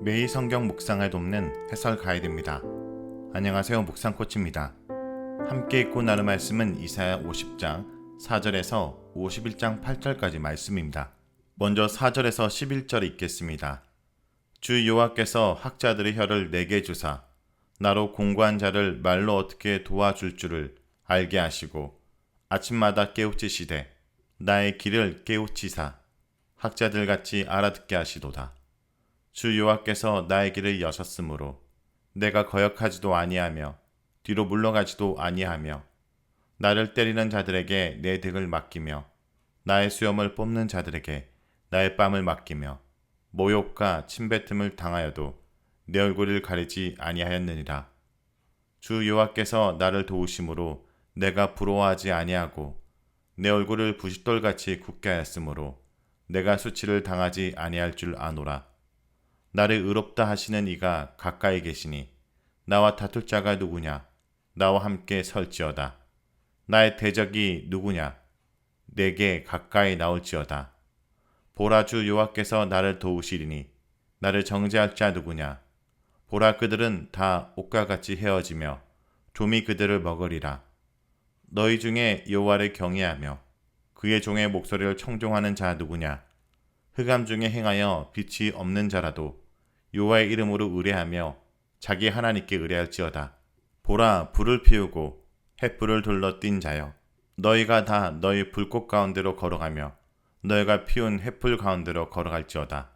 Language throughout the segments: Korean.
매일 성경 묵상을 돕는 해설 가이드입니다. 안녕하세요. 묵상코치입니다. 함께 읽고 나눌 말씀은 이사야 50장 4절에서 51장 8절까지 말씀입니다. 먼저 4절에서 11절 읽겠습니다. 주 여호와께서 학자들의 혀를 내게 주사 나로 공고한 자를 말로 어떻게 도와줄 줄을 알게 하시고 아침마다 깨우치시되 나의 길을 깨우치사 학자들같이 알아듣게 하시도다. 주 여호와께서 나의 길을 여셨으므로 내가 거역하지도 아니하며 뒤로 물러가지도 아니하며 나를 때리는 자들에게 내 등을 맡기며 나의 수염을 뽑는 자들에게 나의 뺨을 맡기며 모욕과 침뱉음을 당하여도 내 얼굴을 가리지 아니하였느니라. 주 여호와께서 나를 도우심으로 내가 부러워하지 아니하고 내 얼굴을 부싯돌같이 굳게 하였으므로 내가 수치를 당하지 아니할 줄 아노라. 나를 의롭다 하시는 이가 가까이 계시니 나와 다툴 자가 누구냐? 나와 함께 설지어다. 나의 대적이 누구냐? 내게 가까이 나올지어다. 보라, 주 여호와께서 나를 도우시리니 나를 정죄할 자 누구냐? 보라, 그들은 다 옥과 같이 헤어지며 좀이 그들을 먹으리라. 너희 중에 여호와를 경외하며 그의 종의 목소리를 청종하는 자 누구냐? 흑암 중에 행하여 빛이 없는 자라도 여호와의 이름으로 의뢰하며 자기 하나님께 의뢰할지어다. 보라, 불을 피우고 횃불을 둘러 띈 자여, 너희가 다 너희 불꽃 가운데로 걸어가며 너희가 피운 횃불 가운데로 걸어갈지어다.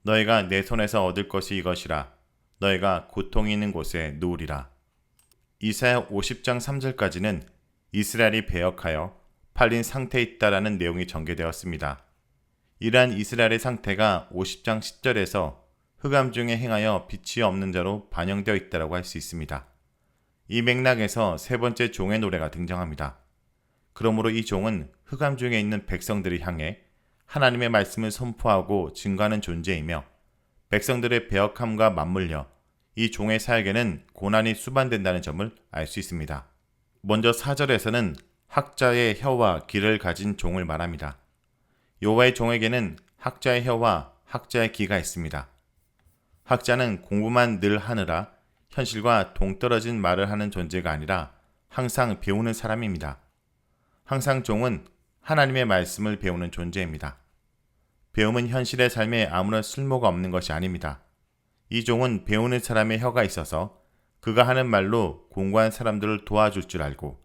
너희가 내 손에서 얻을 것이 이것이라. 너희가 고통이 있는 곳에 누우리라. 이사야 50장 3절까지는 이스라엘이 배역하여 팔린 상태에 있다라는 내용이 전개되었습니다. 이러한 이스라엘의 상태가 50장 10절에서 흑암 중에 행하여 빛이 없는 자로 반영되어 있다고 할 수 있습니다. 이 맥락에서 세 번째 종의 노래가 등장합니다. 그러므로 이 종은 흑암 중에 있는 백성들을 향해 하나님의 말씀을 선포하고 증거하는 존재이며 백성들의 배역함과 맞물려 이 종의 사역에는 고난이 수반된다는 점을 알 수 있습니다. 먼저 4절에서는 학자의 혀와 귀를 가진 종을 말합니다. 여호와의 종에게는 학자의 혀와 학자의 귀가 있습니다. 학자는 공부만 늘 하느라 현실과 동떨어진 말을 하는 존재가 아니라 항상 배우는 사람입니다. 항상 종은 하나님의 말씀을 배우는 존재입니다. 배움은 현실의 삶에 아무런 쓸모가 없는 것이 아닙니다. 이 종은 배우는 사람의 혀가 있어서 그가 하는 말로 공고한 사람들을 도와줄 줄 알고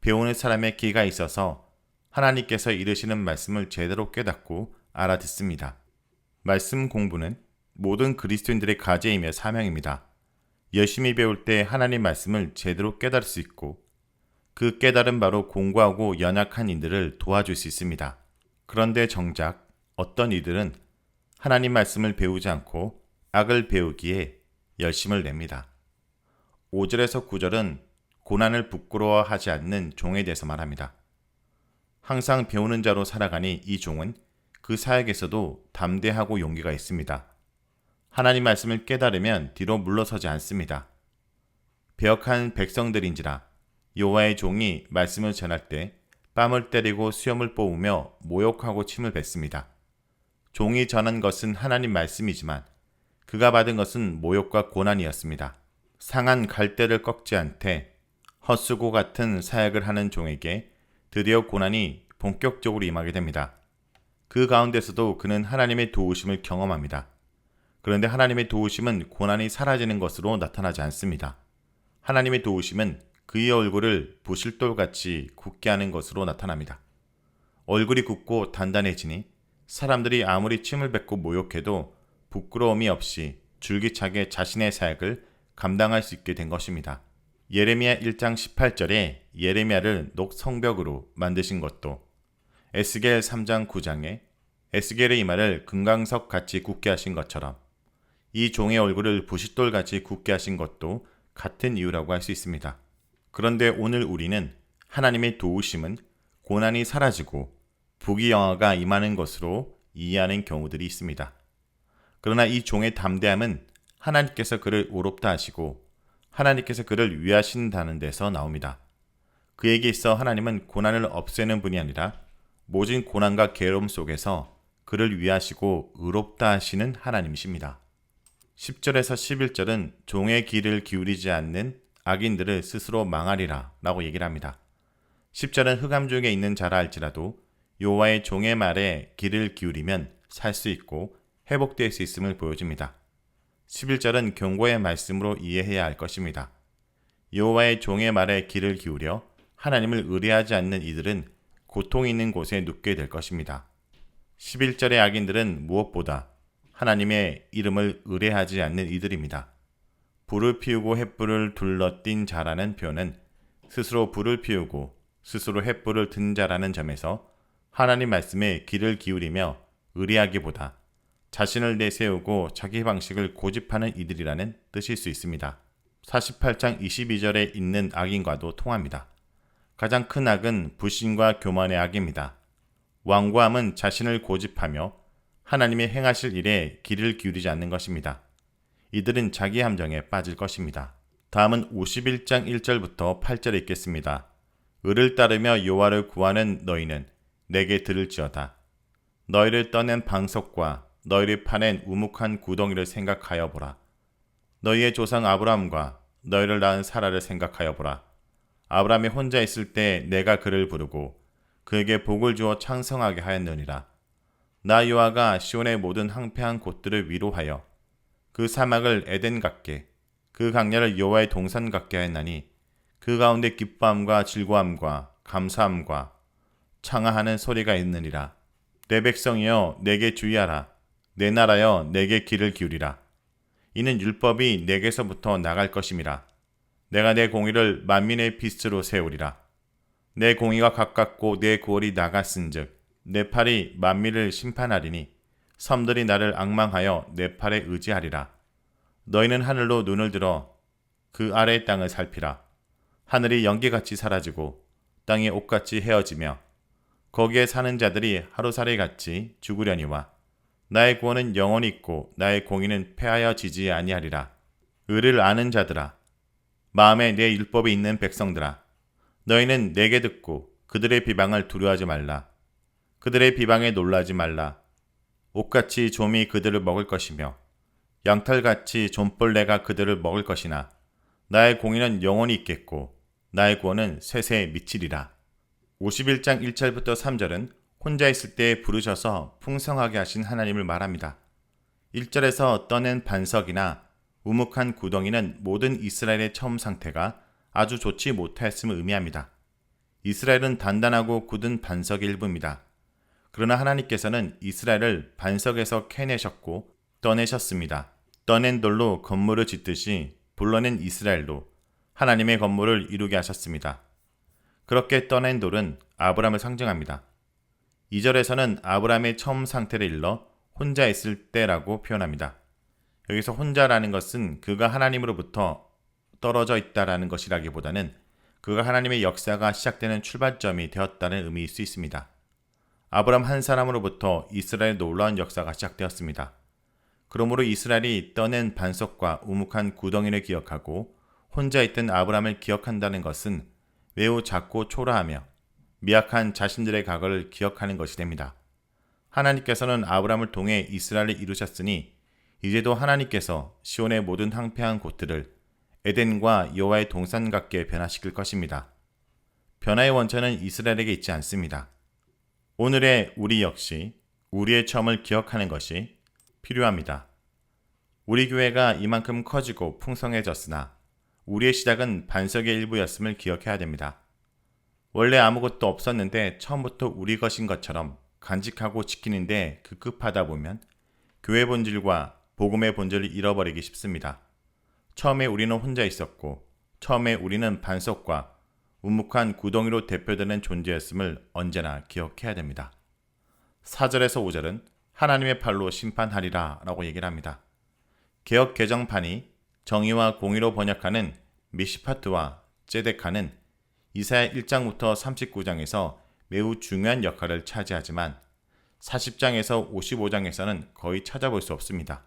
배우는 사람의 귀가 있어서 하나님께서 이르시는 말씀을 제대로 깨닫고 알아듣습니다. 말씀 공부는 모든 그리스도인들의 과제이며 사명입니다. 열심히 배울 때 하나님 말씀을 제대로 깨달을 수 있고 그 깨달은 바로 공고하고 연약한 이들을 도와줄 수 있습니다. 그런데 정작 어떤 이들은 하나님 말씀을 배우지 않고 악을 배우기에 열심을 냅니다. 5절에서 9절은 고난을 부끄러워하지 않는 종에 대해서 말합니다. 항상 배우는 자로 살아가니 이 종은 그 사역에서도 담대하고 용기가 있습니다. 하나님 말씀을 깨달으면 뒤로 물러서지 않습니다. 배역한 백성들인지라 여호와의 종이 말씀을 전할 때 뺨을 때리고 수염을 뽑으며 모욕하고 침을 뱉습니다. 종이 전한 것은 하나님 말씀이지만 그가 받은 것은 모욕과 고난이었습니다. 상한 갈대를 꺾지 않되 헛수고 같은 사역을 하는 종에게 드디어 고난이 본격적으로 임하게 됩니다. 그 가운데서도 그는 하나님의 도우심을 경험합니다. 그런데 하나님의 도우심은 고난이 사라지는 것으로 나타나지 않습니다. 하나님의 도우심은 그의 얼굴을 부실돌같이 굳게 하는 것으로 나타납니다. 얼굴이 굳고 단단해지니 사람들이 아무리 침을 뱉고 모욕해도 부끄러움이 없이 줄기차게 자신의 사역을 감당할 수 있게 된 것입니다. 예레미야 1장 18절에 예레미야를 녹성벽으로 만드신 것도 에스겔 3장 9장에 에스겔의 이마를 금강석 같이 굳게 하신 것처럼 이 종의 얼굴을 부싯돌같이 굳게 하신 것도 같은 이유라고 할 수 있습니다. 그런데 오늘 우리는 하나님의 도우심은 고난이 사라지고 부귀영화가 임하는 것으로 이해하는 경우들이 있습니다. 그러나 이 종의 담대함은 하나님께서 그를 의롭다 하시고 하나님께서 그를 위하신다는 데서 나옵니다. 그에게 있어 하나님은 고난을 없애는 분이 아니라 모진 고난과 괴로움 속에서 그를 위하시고 의롭다 하시는 하나님이십니다. 10절에서 11절은 종의 귀를 기울이지 않는 악인들을 스스로 망하리라 라고 얘기를 합니다. 10절은 흑암 중에 있는 자라 할지라도 여호와의 종의 말에 귀를 기울이면 살 수 있고 회복될 수 있음을 보여줍니다. 11절은 경고의 말씀으로 이해해야 할 것입니다. 여호와의 종의 말에 귀를 기울여 하나님을 의뢰하지 않는 이들은 고통이 있는 곳에 눕게 될 것입니다. 11절의 악인들은 무엇보다 하나님의 이름을 의뢰하지 않는 이들입니다. 불을 피우고 횃불을 둘러띈 자라는 표현은 스스로 불을 피우고 스스로 횃불을 든 자라는 점에서 하나님 말씀에 귀를 기울이며 의뢰하기보다 자신을 내세우고 자기 방식을 고집하는 이들이라는 뜻일 수 있습니다. 48장 22절에 있는 악인과도 통합니다. 가장 큰 악은 불신과 교만의 악입니다. 완고함은 자신을 고집하며 하나님이 행하실 일에 귀를 기울이지 않는 것입니다. 이들은 자기 함정에 빠질 것입니다. 다음은 51장 1절부터 8절에 있겠습니다. 의를 따르며 여호와를 구하는 너희는 내게 들을지어다. 너희를 떠낸 방석과 너희를 파낸 우묵한 구덩이를 생각하여 보라. 너희의 조상 아브라함과 너희를 낳은 사라를 생각하여 보라. 아브라함이 혼자 있을 때 내가 그를 부르고 그에게 복을 주어 창성하게 하였느니라. 나 여호와가 시온의 모든 황폐한 곳들을 위로하여 그 사막을 에덴 같게 그 강야를 여호와의 동산 같게 하였나니 그 가운데 기뻐함과 즐거움과 감사함과 창하하는 소리가 있느니라. 내 백성이여 내게 주의하라. 내 나라여 내게 귀를 기울이라. 이는 율법이 내게서부터 나갈 것임이라. 내가 내 공의를 만민의 빛으로 세우리라. 내 공의가 가깝고 내 구월이 나갔은즉 내 팔이 만민을 심판하리니 섬들이 나를 앙망하여 내 팔에 의지하리라. 너희는 하늘로 눈을 들어 그 아래의 땅을 살피라. 하늘이 연기같이 사라지고 땅이 옷같이 헤어지며 거기에 사는 자들이 하루살이같이 죽으려니와 나의 구원은 영원히 있고 나의 공의는 패하여지지 아니하리라. 의를 아는 자들아, 마음에 내 율법이 있는 백성들아, 너희는 내게 듣고 그들의 비방을 두려워하지 말라. 그들의 비방에 놀라지 말라. 옷같이 좀이 그들을 먹을 것이며 양털같이 좀벌레가 그들을 먹을 것이나 나의 공의는 영원히 있겠고 나의 구원은 세세에 미치리라. 51장 1절부터 3절은 혼자 있을 때 부르셔서 풍성하게 하신 하나님을 말합니다. 1절에서 떠낸 반석이나 우묵한 구덩이는 모든 이스라엘의 처음 상태가 아주 좋지 못하였음을 의미합니다. 이스라엘은 단단하고 굳은 반석의 일부입니다. 그러나 하나님께서는 이스라엘을 반석에서 캐내셨고 떠내셨습니다. 떠낸 돌로 건물을 짓듯이 불러낸 이스라엘도 하나님의 건물을 이루게 하셨습니다. 그렇게 떠낸 돌은 아브라함을 상징합니다. 2절에서는 아브라함의 처음 상태를 일러 혼자 있을 때라고 표현합니다. 여기서 혼자라는 것은 그가 하나님으로부터 떨어져 있다라는 것이라기보다는 그가 하나님의 역사가 시작되는 출발점이 되었다는 의미일 수 있습니다. 아브라함 한 사람으로부터 이스라엘의 놀라운 역사가 시작되었습니다. 그러므로 이스라엘이 떠낸 반석과 우묵한 구덩이를 기억하고 혼자 있던 아브라함을 기억한다는 것은 매우 작고 초라하며 미약한 자신들의 과거를 기억하는 것이 됩니다. 하나님께서는 아브라함을 통해 이스라엘을 이루셨으니 이제도 하나님께서 시온의 모든 황폐한 곳들을 에덴과 여호와의 동산 같게 변화시킬 것입니다. 변화의 원천은 이스라엘에게 있지 않습니다. 오늘의 우리 역시 우리의 처음을 기억하는 것이 필요합니다. 우리 교회가 이만큼 커지고 풍성해졌으나 우리의 시작은 반석의 일부였음을 기억해야 됩니다. 원래 아무것도 없었는데 처음부터 우리 것인 것처럼 간직하고 지키는데 급급하다 보면 교회 본질과 복음의 본질을 잃어버리기 쉽습니다. 처음에 우리는 혼자 있었고 처음에 우리는 반석과 우묵한 구덩이로 대표되는 존재였음을 언제나 기억해야 됩니다. 4절에서 5절은 하나님의 팔로 심판하리라 라고 얘기를 합니다. 개역 개정판이 정의와 공의로 번역하는 미시파트와 ጼ데카는 이사야 1장부터 39장에서 매우 중요한 역할을 차지하지만 40장에서 55장에서는 거의 찾아볼 수 없습니다.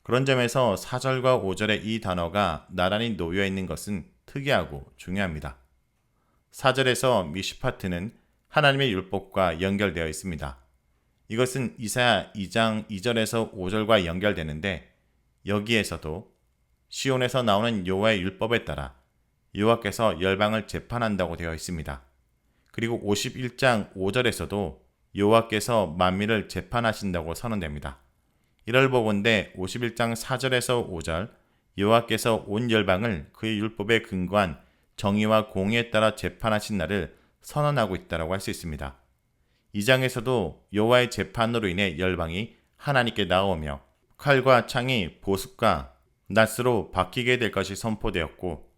그런 점에서 4절과 5절의 이 단어가 나란히 놓여 있는 것은 특이하고 중요합니다. 4절에서 미시파트는 하나님의 율법과 연결되어 있습니다. 이것은 이사야 2장 2절에서 5절과 연결되는데 여기에서도 시온에서 나오는 여호와의 율법에 따라 여호와께서 열방을 재판한다고 되어 있습니다. 그리고 51장 5절에서도 여호와께서 만민을 재판하신다고 선언됩니다. 이를 보건대 51장 4절에서 5절 여호와께서 온 열방을 그의 율법에 근거한 정의와 공의에 따라 재판하신 날을 선언하고 있다고 할 수 있습니다. 이 장에서도 여호와의 재판으로 인해 열방이 하나님께 나오며 칼과 창이 보습과 낫으로 바뀌게 될 것이 선포되었고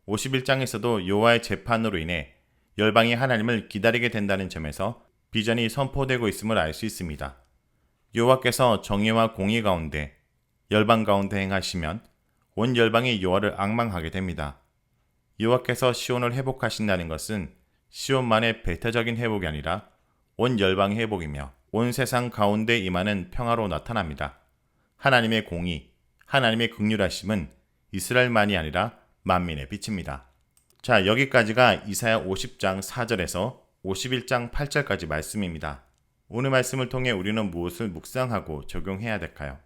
51장에서도 여호와의 재판으로 인해 열방이 하나님을 기다리게 된다는 점에서 비전이 선포되고 있음을 알 수 있습니다. 여호와께서 정의와 공의 가운데 열방 가운데 행하시면 온 열방이 여호와를 앙망하게 됩니다. 여호와께서 시온을 회복하신다는 것은 시온만의 배타적인 회복이 아니라 온 열방의 회복이며 온 세상 가운데 임하는 평화로 나타납니다. 하나님의 공의, 하나님의 긍휼하심은 이스라엘만이 아니라 만민의 빛입니다. 자, 여기까지가 이사야 50장 4절에서 51장 8절까지 말씀입니다. 오늘 말씀을 통해 우리는 무엇을 묵상하고 적용해야 될까요?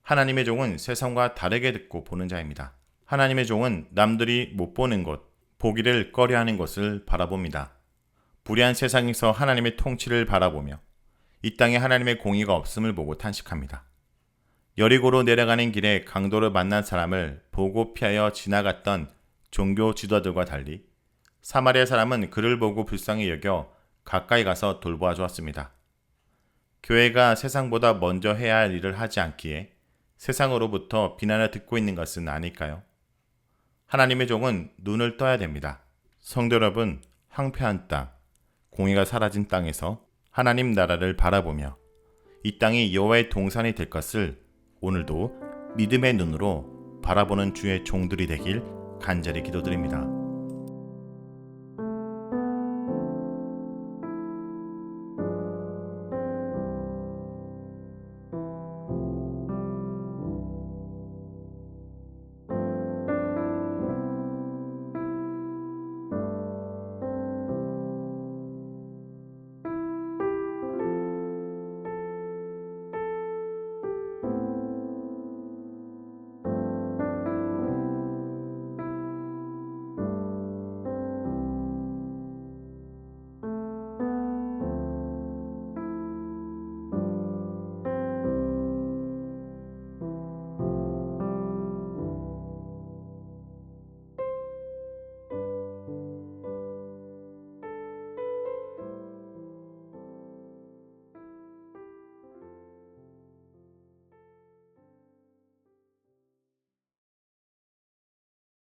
하나님의 종은 세상과 다르게 듣고 보는 자입니다. 하나님의 종은 남들이 못 보는 곳, 보기를 꺼려하는 것을 바라봅니다. 불의한 세상에서 하나님의 통치를 바라보며 이 땅에 하나님의 공의가 없음을 보고 탄식합니다. 여리고로 내려가는 길에 강도를 만난 사람을 보고 피하여 지나갔던 종교 지도자들과 달리 사마리아 사람은 그를 보고 불쌍히 여겨 가까이 가서 돌보아 주었습니다. 교회가 세상보다 먼저 해야 할 일을 하지 않기에 세상으로부터 비난을 듣고 있는 것은 아닐까요? 하나님의 종은 눈을 떠야 됩니다. 성도 여러분, 황폐한 땅, 공의가 사라진 땅에서 하나님 나라를 바라보며 이 땅이 여호와의 동산이 될 것을 오늘도 믿음의 눈으로 바라보는 주의 종들이 되길 간절히 기도드립니다.